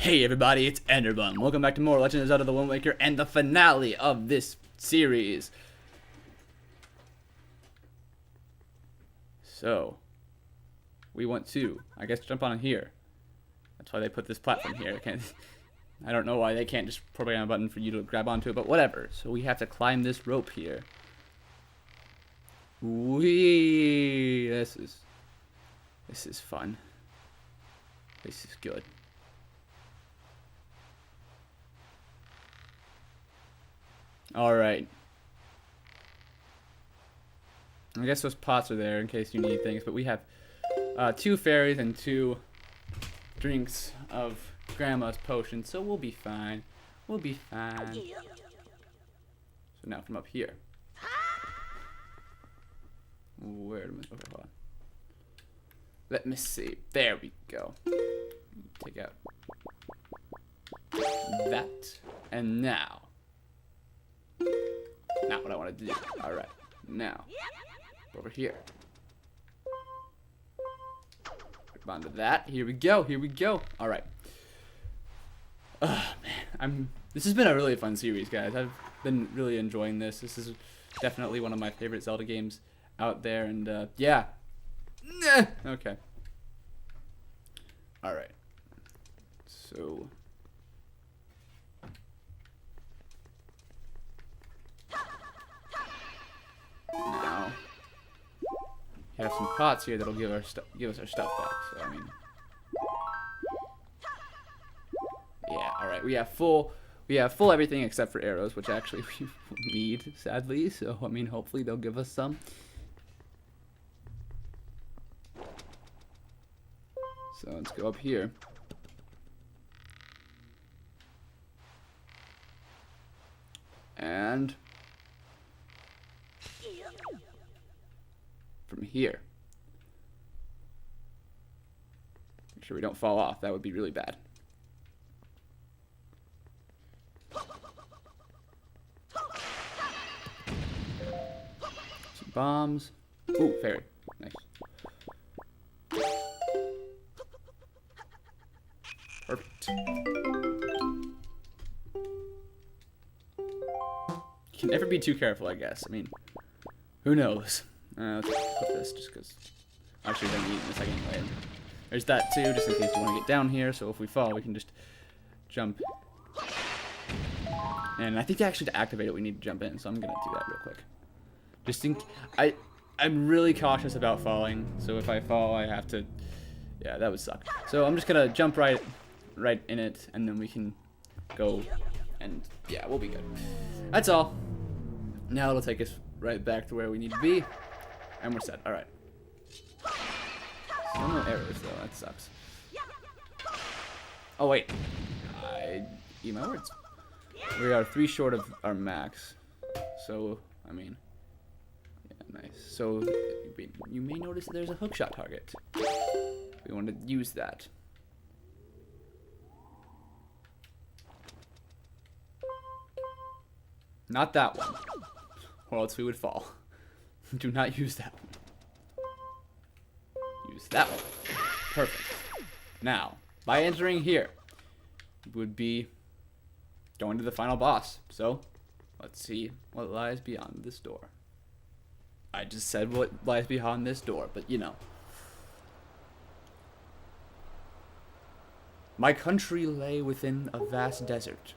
Hey everybody, it's Enderbun. Welcome back to more Legend of Zelda: The Wind Waker and the finale of this series. So, we want to, I guess, jump on here. That's why they put this platform here. I don't know why they can't just program a button for you to grab onto it, but whatever. So we have to climb this rope here. Whee! This is fun. This is good. Alright. I guess those pots are there in case you need things, but we have 2 fairies and 2 drinks of Grandma's potion, so we'll be fine. We'll be fine. So now from up here. Where am I? Okay, hold on. Let me see. There we go. Take out that. And now. Not what I wanted to do. Alright. Now. Over here. Grab onto that. Here we go. Here we go. Alright. Man. This has been a really fun series, guys. I've been really enjoying this. This is definitely one of my favorite Zelda games out there. And, yeah. Okay. Alright. So. Now, we have some pots here that'll give us our stuff back. So I mean, yeah. All right, we have full everything except for arrows, which actually we need, sadly. So I mean, hopefully they'll give us some. So let's go up here. And from here. Make sure we don't fall off. That would be really bad. Some bombs. Ooh, fairy. Nice. Perfect. You can never be too careful, I guess. I mean, who knows? Let's put this just because actually we're going to eat in a second anyway. There's that too, just in case you want to get down here. So if we fall, we can just jump. And I think actually to activate it, we need to jump in. So I'm going to do that real quick. Just think, I'm really cautious about falling. So if I fall, I have to. Yeah, that would suck. So I'm just going to jump right in it, and then we can go. And yeah, we'll be good. That's all. Now it'll take us right back to where we need to be. And we're set. Alright. Still no arrows though. That sucks. Oh wait. I eat my words. We are 3 short of our max. So, I mean. Yeah, nice. So, you may notice that there's a hookshot target. We want to use that. Not that one. Or else we would fall. Do not use that one. Use that one. Perfect. Now, by entering here, would be going to the final boss. So, let's see what lies beyond this door. I just said what lies behind this door, but you know. My country lay within a vast desert.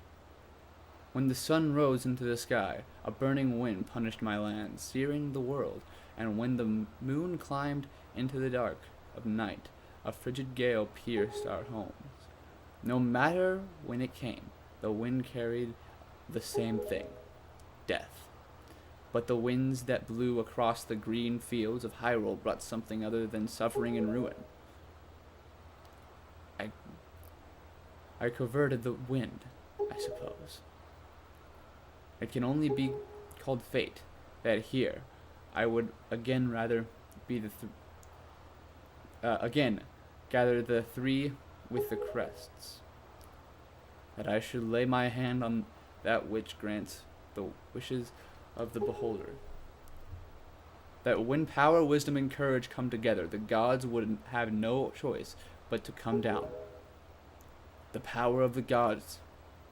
When the sun rose into the sky, a burning wind punished my land, searing the world, and when the moon climbed into the dark of night, a frigid gale pierced our homes. No matter when it came, the wind carried the same thing, death. But the winds that blew across the green fields of Hyrule brought something other than suffering and ruin. I coveted the wind, I suppose. It can only be called fate that here I would again rather be the again gather the 3 with the crests. That I should lay my hand on that which grants the wishes of the beholder. That when power, wisdom, and courage come together, the gods would have no choice but to come down. The power of the gods,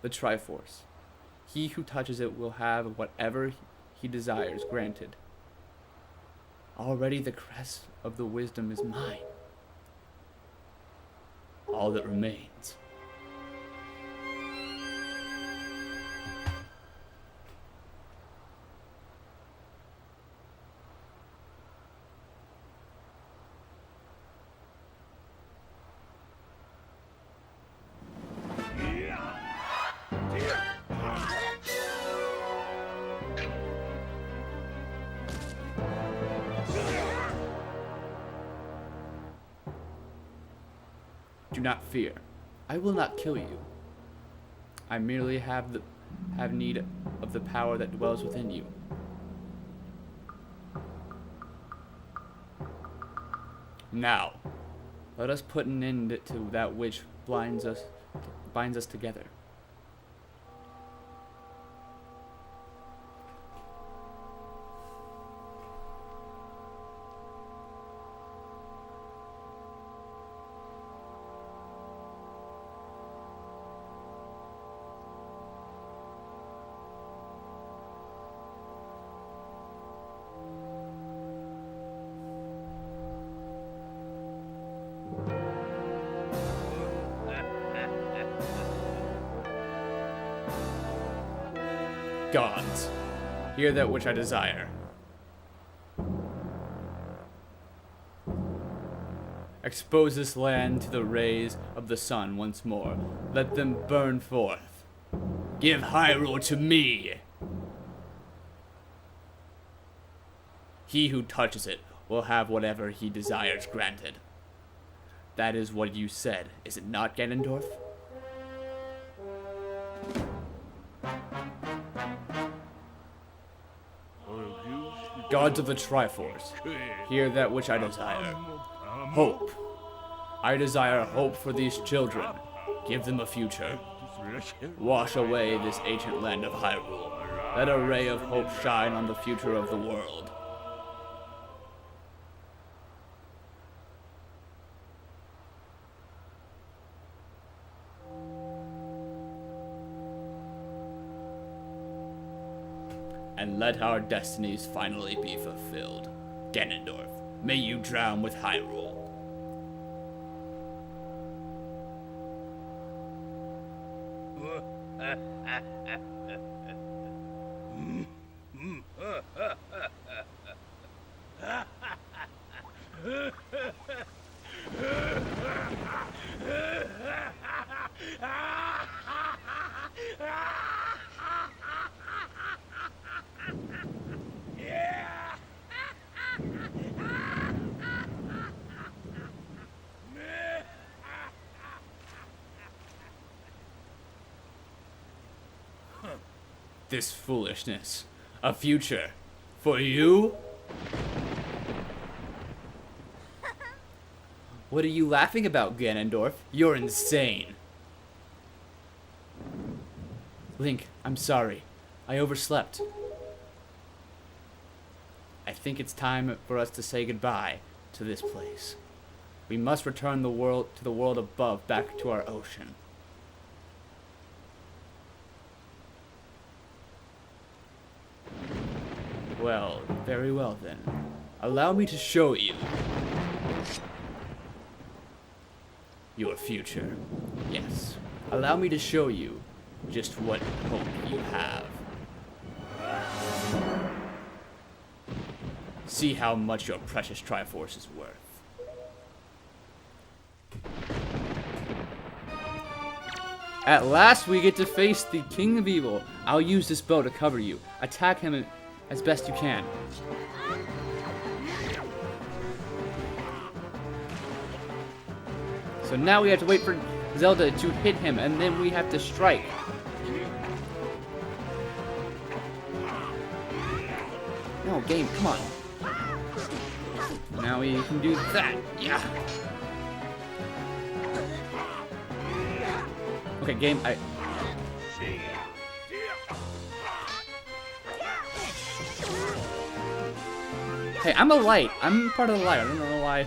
the Triforce. He who touches it will have whatever he desires granted. Already the crest of the wisdom is mine. All that remains. Do not fear. I will not kill you. I merely have need of the power that dwells within you. Now, let us put an end to that which binds us together. Gods, hear that which I desire. Expose this land to the rays of the sun once more. Let them burn forth. Give Hyrule to me. He who touches it will have whatever he desires granted. That is what you said, is it not, Ganondorf? Gods of the Triforce, hear that which I desire. Hope. I desire hope for these children. Give them a future. Wash away this ancient land of Hyrule. Let a ray of hope shine on the future of the world. And let our destinies finally be fulfilled. Ganondorf, may you drown with Hyrule. This foolishness. A future. For you? What are you laughing about, Ganondorf? You're insane. Link, I'm sorry. I overslept. I think it's time for us to say goodbye to this place. We must return the world to the world above, back to our ocean. Well, very well then. Allow me to show you your future. Yes. Allow me to show you just what hope you have. See how much your precious Triforce is worth. At last we get to face the King of Evil. I'll use this bow to cover you. Attack him as best you can. So now we have to wait for Zelda to hit him, and then we have to strike. No, game, come on. Now we can do that. Yeah. Okay, game, Hey, I'm a light. I'm part of the light. I don't know why.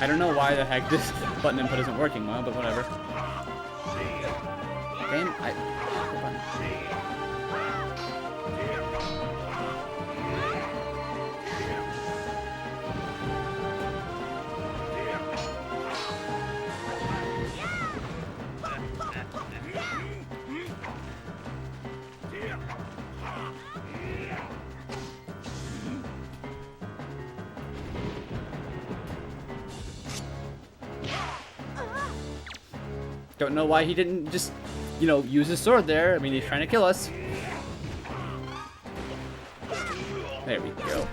I don't know why the heck this button input isn't working well, but whatever. Damn, don't know why he didn't just, you know, use his sword there. I mean, he's trying to kill us. There we go.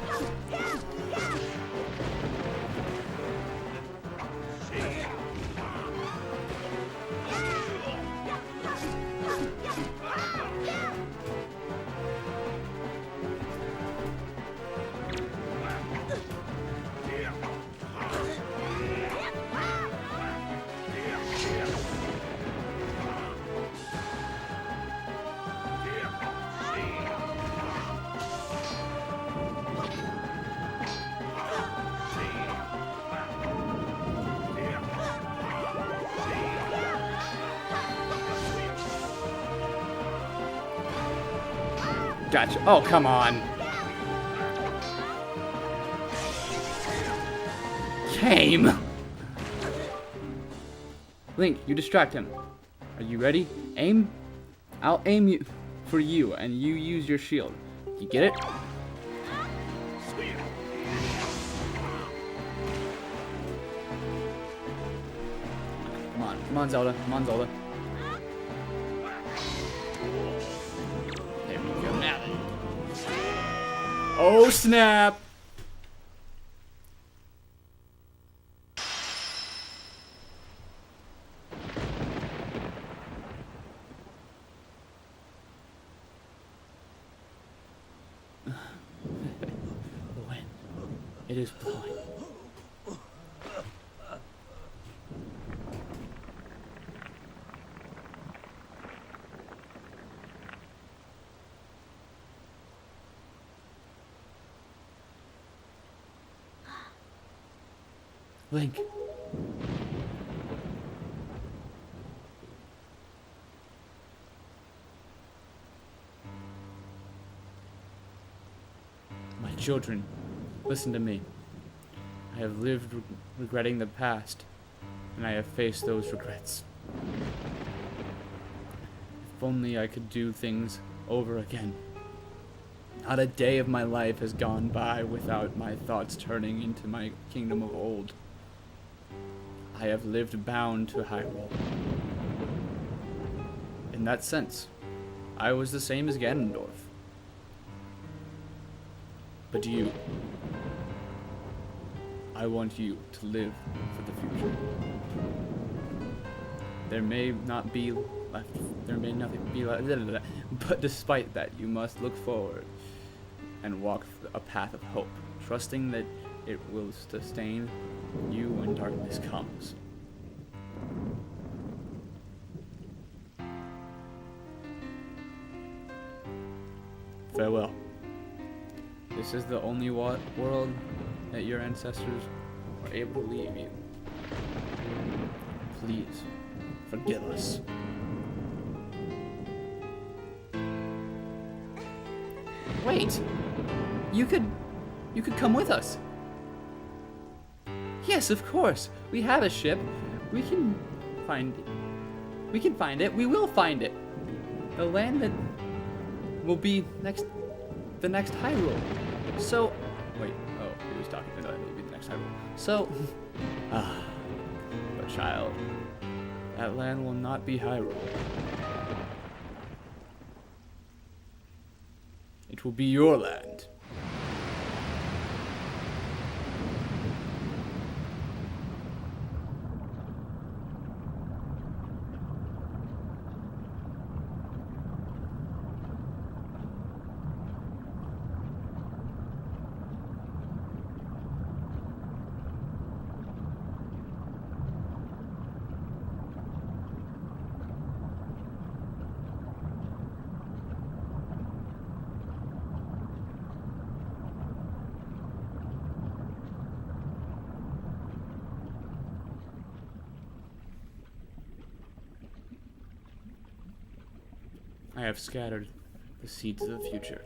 Gotcha. Oh, come on. Game. Link, you distract him. Are you ready? Aim. I'll aim you for you, and you use your shield. You get it? Come on, Zelda. Come on, Zelda. There we go. Now then. Oh, snap! When it is blowing. Link. My children, listen to me. I have lived regretting the past, and I have faced those regrets. If only I could do things over again. Not a day of my life has gone by without my thoughts turning into my kingdom of old. I have lived bound to Hyrule. In that sense, I was the same as Ganondorf. But you, I want you to live for the future. There may not be left, there may nothing be left, but despite that, you must look forward and walk a path of hope, trusting that it will sustain you when darkness comes. Farewell. This is the only world that your ancestors were able to leave you. Please, forgive us. Wait! You could come with us. Yes, of course. We have a ship. We can find it. We will find it. The land that will be the next Hyrule. So, wait. Oh, he was talking about it will be the next Hyrule. So, but child, that land will not be Hyrule. It will be your land. I have scattered the seeds of the future.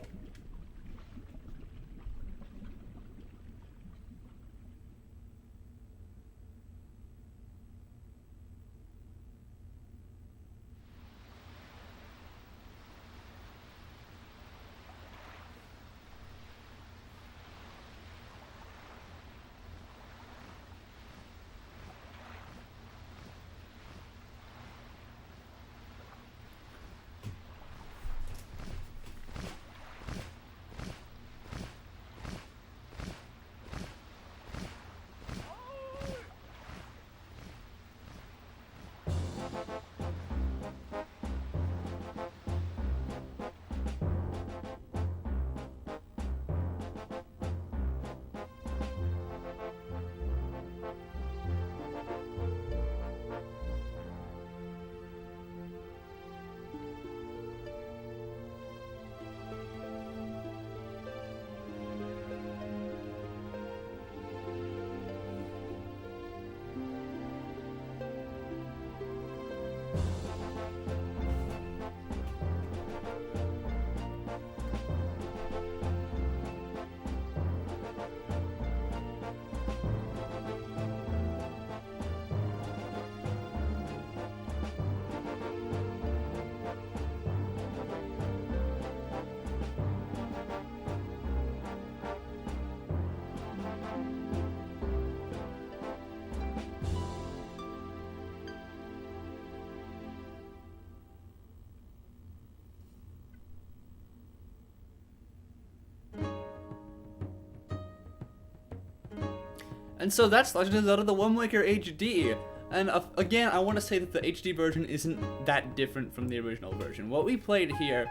And so that's Legend of Zelda: The Wind Waker HD. And again, I want to say that the HD version isn't that different from the original version. What we played here,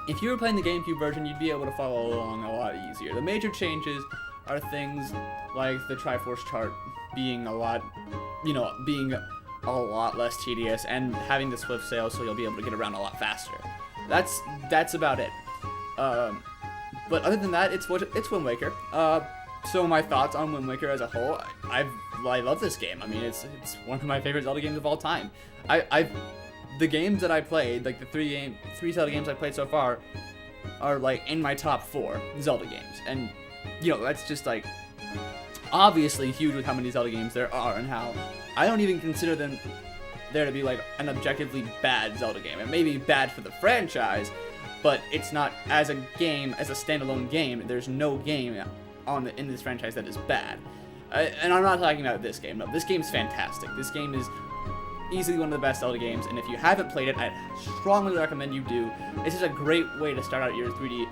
if you were playing the GameCube version, you'd be able to follow along a lot easier. The major changes are things like the Triforce chart being a lot, being a lot less tedious, and having the swift sail so you'll be able to get around a lot faster. That's about it. But other than that, it's Wind Waker. So my thoughts on Wind Waker as a whole, I love this game. I mean, it's one of my favorite Zelda games of all time. The games that I played, like the three Zelda games I played so far, are like in my top 4 Zelda games. And that's just like obviously huge with how many Zelda games there are, and how I don't even consider them there to be like an objectively bad Zelda game. It may be bad for the franchise, but it's not as a game, as a standalone game. There's no game in this franchise that is bad. And I'm not talking about this game. No, this game's fantastic. This game is easily one of the best Zelda games, and if you haven't played it, I strongly recommend you do. It's just a great way to start out your 3D,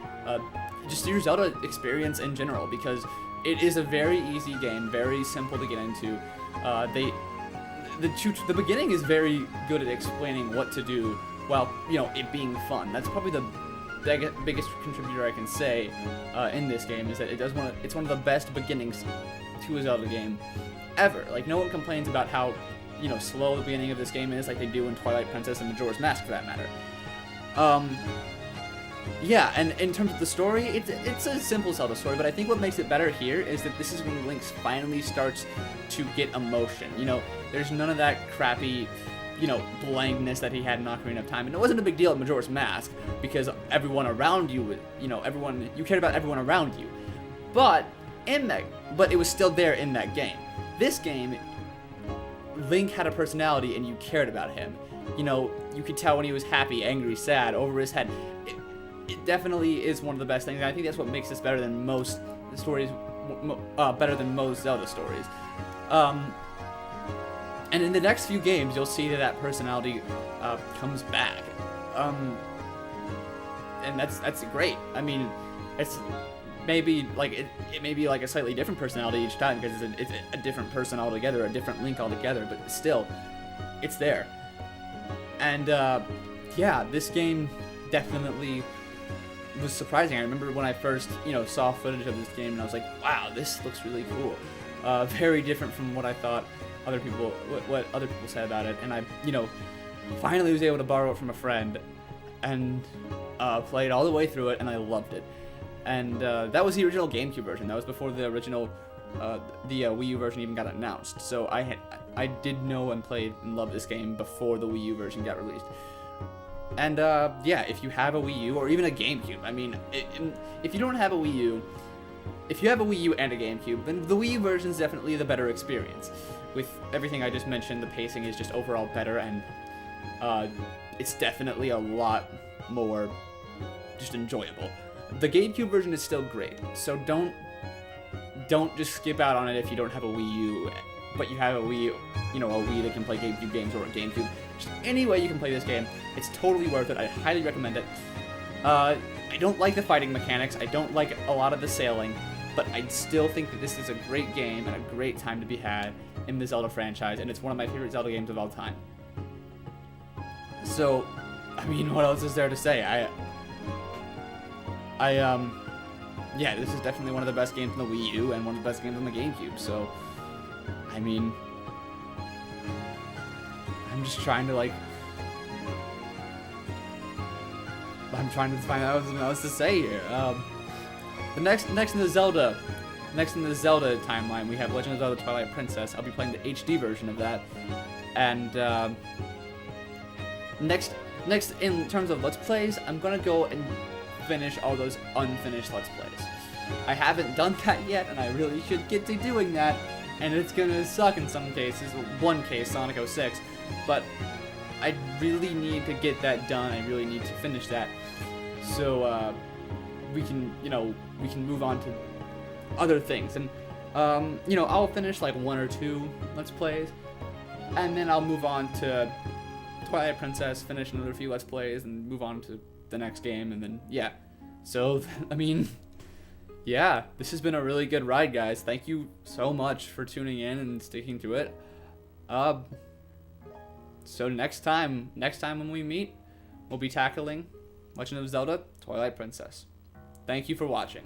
just your Zelda experience in general, because it is a very easy game, very simple to get into. The beginning is very good at explaining what to do while, it being fun. That's probably the biggest contributor I can say in this game, is that it's one of the best beginnings to a Zelda game ever. Like, no one complains about how slow the beginning of this game is, like they do in Twilight Princess and Majora's Mask, for that matter. Yeah, and in terms of the story, it's a simple Zelda story, but I think what makes it better here is that this is when Link finally starts to get emotion. There's none of that crappy blankness that he had in Ocarina of Time. And it wasn't a big deal in Majora's Mask, because everyone around you, you cared about everyone around you. But it was still there in that game. This game, Link had a personality and you cared about him. You could tell when he was happy, angry, sad, over his head. It definitely is one of the best things, and I think that's what makes this better than most stories, better than most Zelda stories. And in the next few games, you'll see that personality comes back, and that's great. I mean, it's maybe like it may be like a slightly different personality each time, because it's a different person altogether, a different Link altogether, but still, it's there. And yeah, this game definitely was surprising. I remember when I first saw footage of this game, and I was like, wow, this looks really cool. Very different from what I thought what other people said about it, and I finally was able to borrow it from a friend and play it all the way through it, and I loved it. And that was the original GameCube version. That was before the original the Wii U version even got announced. So I did know and played and loved this game before the Wii U version got released. And yeah, if you have a Wii U or even a GameCube, I mean, if you don't have a Wii U, if you have a Wii U and a GameCube, then the Wii U version is definitely the better experience. With everything I just mentioned, the pacing is just overall better, and it's definitely a lot more just enjoyable. The GameCube version is still great, so don't just skip out on it if you don't have a Wii U, but you have a Wii, a Wii that can play GameCube games, or a GameCube. Just any way you can play this game, it's totally worth it. I highly recommend it. I don't like the fighting mechanics. I don't like a lot of the sailing, but I still think that this is a great game and a great time to be had in the Zelda franchise, and it's one of my favorite Zelda games of all time. So, I mean, what else is there to say? Yeah, this is definitely one of the best games on the Wii U and one of the best games on the GameCube, so, I mean, I'm just trying to, I'm trying to find out what else to say here. The next in the Zelda timeline, we have Legend of Zelda: Twilight Princess. I'll be playing the HD version of that, and next in terms of Let's Plays, I'm gonna go and finish all those unfinished Let's Plays. I haven't done that yet, and I really should get to doing that, and it's gonna suck in some cases. One case, Sonic 06, but I really need to get that done. I really need to finish that, so we can move on to other things, and I'll finish like 1 or 2 Let's Plays, and then I'll move on to Twilight Princess, finish another few Let's Plays, and move on to the next game, and then yeah. So I mean, yeah, this has been a really good ride, guys. Thank you so much for tuning in and sticking to it. So next time when we meet, we'll be tackling Legend of Zelda: Twilight Princess. Thank you for watching.